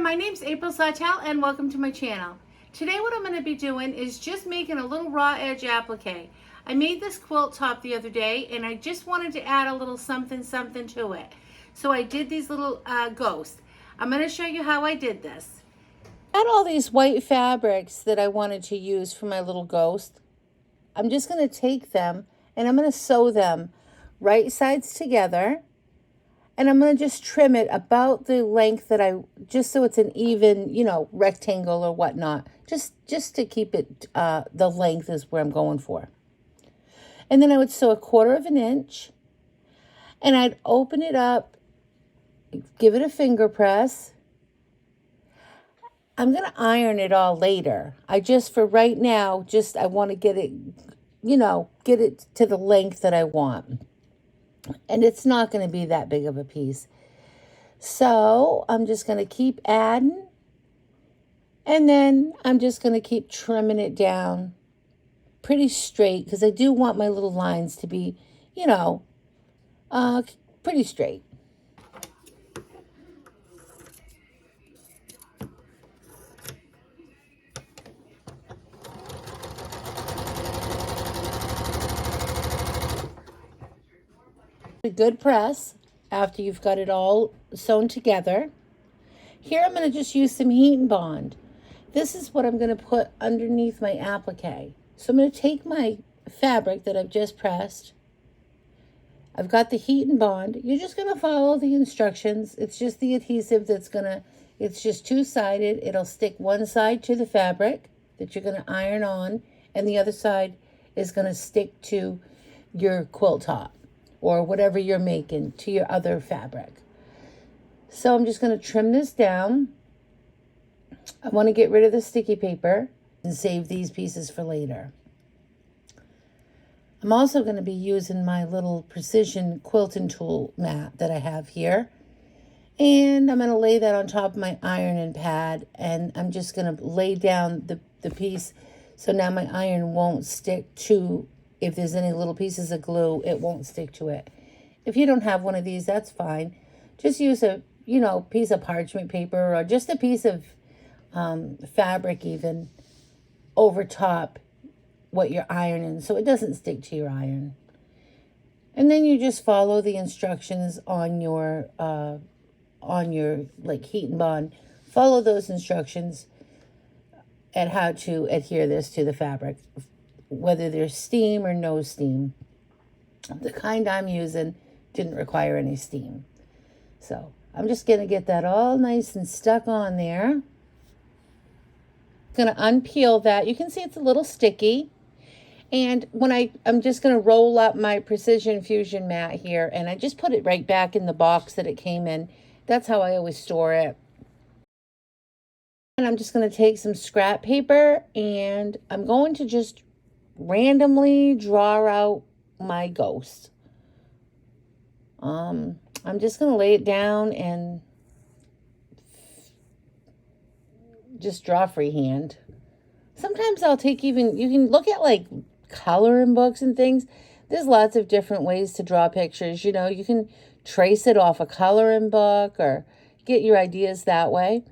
My name's April Sawtelle and welcome to my channel. Today what I'm going to be doing is just making a little raw edge applique. I made this quilt top the other day and I just wanted to add a little something to it. So I did these little ghosts. I'm going to show you how I did this. I had all these white fabrics that I wanted to use for my little ghost. I'm just going to take them and I'm going to sew them right sides together. And I'm going to just trim it about the length that just so it's an even, rectangle or whatnot. Just to keep it, the length is where I'm going for. And then I would sew 1/4 of an inch. And I'd open it up, give it a finger press. I'm going to iron it all later. For right now, I want to get it, get it to the length that I want. And it's not going to be that big of a piece. So I'm just going to keep adding. And then I'm just going to keep trimming it down pretty straight. Because I do want my little lines to be, pretty straight. A good press after you've got it all sewn together. Here I'm going to just use some heat and bond. This is what I'm going to put underneath my applique. So I'm going to take my fabric that I've just pressed. I've got the heat and bond. You're just going to follow the instructions. It's just the adhesive it's just two-sided. It'll stick one side to the fabric that you're going to iron on, and the other side is going to stick to your quilt top or whatever you're making, to your other fabric. So I'm just going to trim this down. I want to get rid of the sticky paper and save these pieces for later. I'm also going to be using my little precision quilting tool mat that I have here. And I'm going to lay that on top of my ironing pad. And I'm just going to lay down the piece so now my iron won't stick to, if there's any little pieces of glue, it won't stick to it. If you don't have one of these, that's fine. Just use a, piece of parchment paper or just a piece of fabric even over top what you're ironing so it doesn't stick to your iron. And then you just follow the instructions on your like heat and bond. Follow those instructions and how to adhere this to the fabric, whether there's steam or no steam. The kind I'm using didn't require any steam. So I'm just going to get that all nice and stuck on there. Going to unpeel that. You can see it's a little sticky. And when I'm just going to roll up my Precision Fusion mat here, and I just put it right back in the box that it came in. That's how I always store it. And I'm just going to take some scrap paper, and I'm going to just randomly draw out my ghost. I'm just going to lay it down and just draw freehand. Sometimes I'll take you can look at like coloring books and things. There's lots of different ways to draw pictures. You can trace it off a coloring book or get your ideas that way.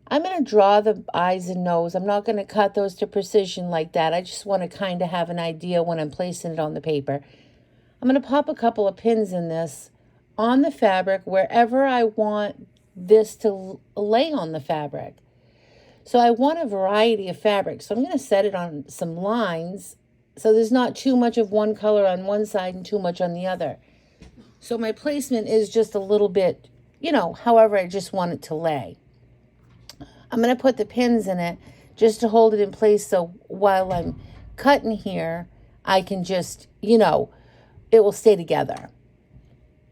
I'm going to draw the eyes and nose. I'm not going to cut those to precision like that. I just want to kind of have an idea when I'm placing it on the paper. I'm going to pop a couple of pins in this on the fabric wherever I want this to lay on the fabric. So I want a variety of fabrics. So I'm going to set it on some lines so there's not too much of one color on one side and too much on the other. So my placement is just a little bit, however I just want it to lay. I'm going to put the pins in it just to hold it in place so while I'm cutting here, I can just, it will stay together.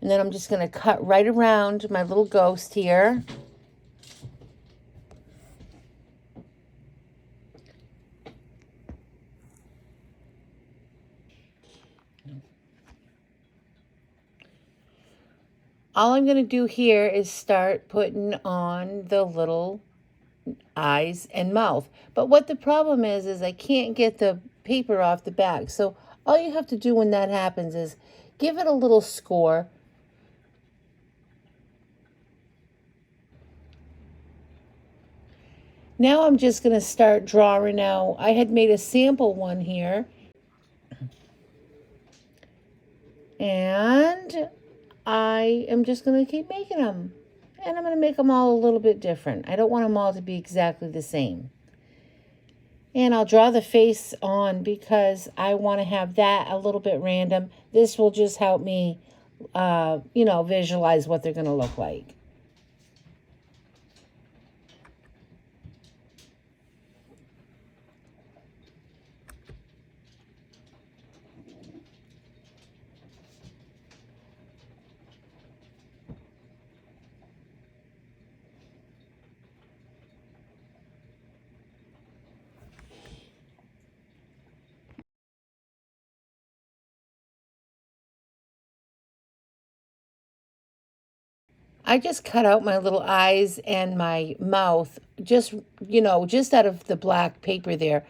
And then I'm just going to cut right around my little ghost here. All I'm going to do here is start putting on the little eyes and mouth. But what the problem is I can't get the paper off the back. So all you have to do when that happens is give it a little score. Now I'm just going to start drawing out. I had made a sample one here. And I am just going to keep making them. And I'm going to make them all a little bit different. I don't want them all to be exactly the same. And I'll draw the face on because I want to have that a little bit random. This will just help me, visualize what they're going to look like. I just cut out my little eyes and my mouth, just out of the black paper there.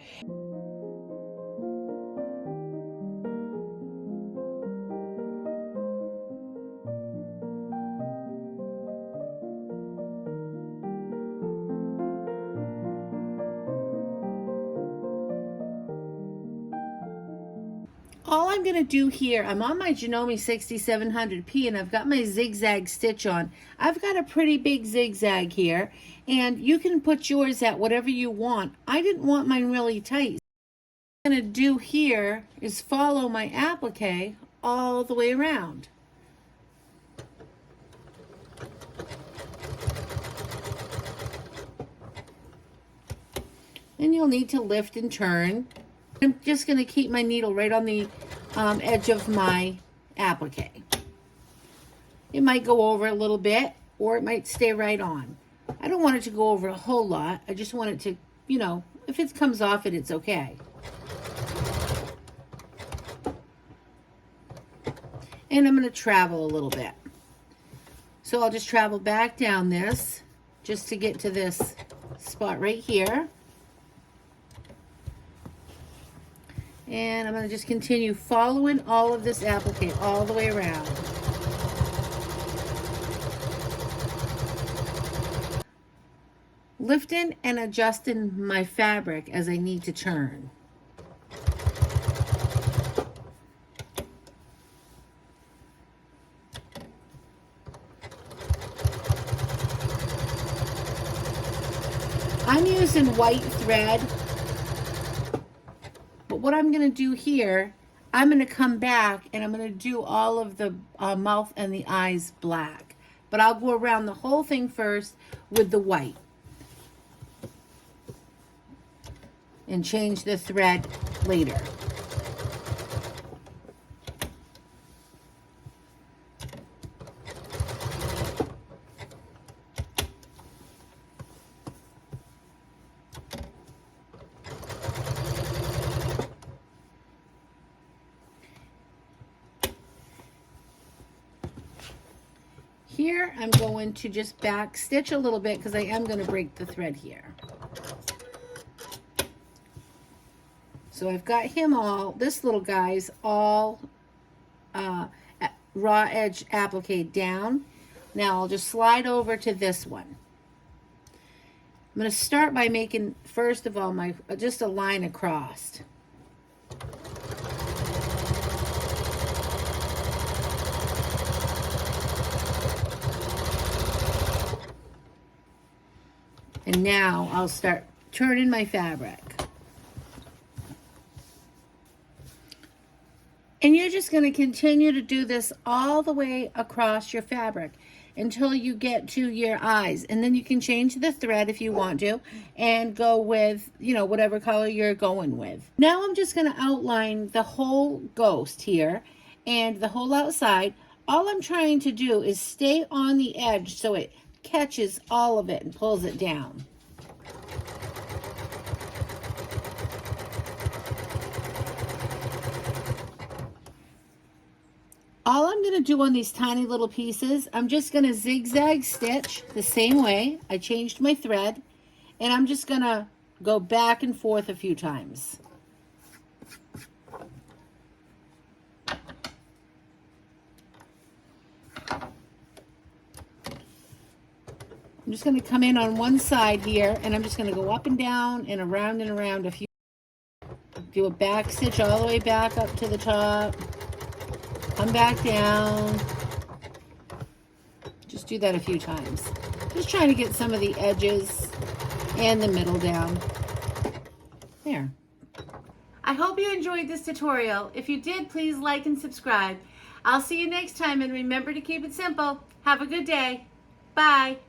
All I'm going to do here, I'm on my Janome 6700P and I've got my zigzag stitch on. I've got a pretty big zigzag here, and you can put yours at whatever you want. I didn't want mine really tight. What I'm going to do here is follow my applique all the way around. And you'll need to lift and turn. I'm just going to keep my needle right on the edge of my applique. It might go over a little bit, or it might stay right on. I don't want it to go over a whole lot. I just want it to, if it comes off it, it's okay. And I'm going to travel a little bit. So I'll just travel back down this just to get to this spot right here. And I'm going to just continue following all of this applique all the way around. Lifting and adjusting my fabric as I need to turn. I'm using white thread. But what I'm going to do here, I'm going to come back and I'm going to do all of the mouth and the eyes black. But I'll go around the whole thing first with the white. And change the thread later. Here, I'm going to just back stitch a little bit because I am going to break the thread here. So I've got him all, this little guy's all raw edge applique down. Now I'll just slide over to this one. I'm going to start by making, first of all, just a line across. And now I'll start turning my fabric. And you're just going to continue to do this all the way across your fabric until you get to your eyes. And then you can change the thread if you want to and go with, whatever color you're going with. Now I'm just going to outline the whole ghost here and the whole outside. All I'm trying to do is stay on the edge so it catches all of it and pulls it down. All I'm going to do on these tiny little pieces, I'm just going to zigzag stitch the same way. I changed my thread, and I'm just going to go back and forth a few times. I'm just going to come in on one side here, and I'm just going to go up and down and around a few. Do a back stitch all the way back up to the top. Come back down. Just do that a few times. Just trying to get some of the edges and the middle down. There. I hope you enjoyed this tutorial. If you did, please like and subscribe. I'll see you next time, and remember to keep it simple. Have a good day. Bye.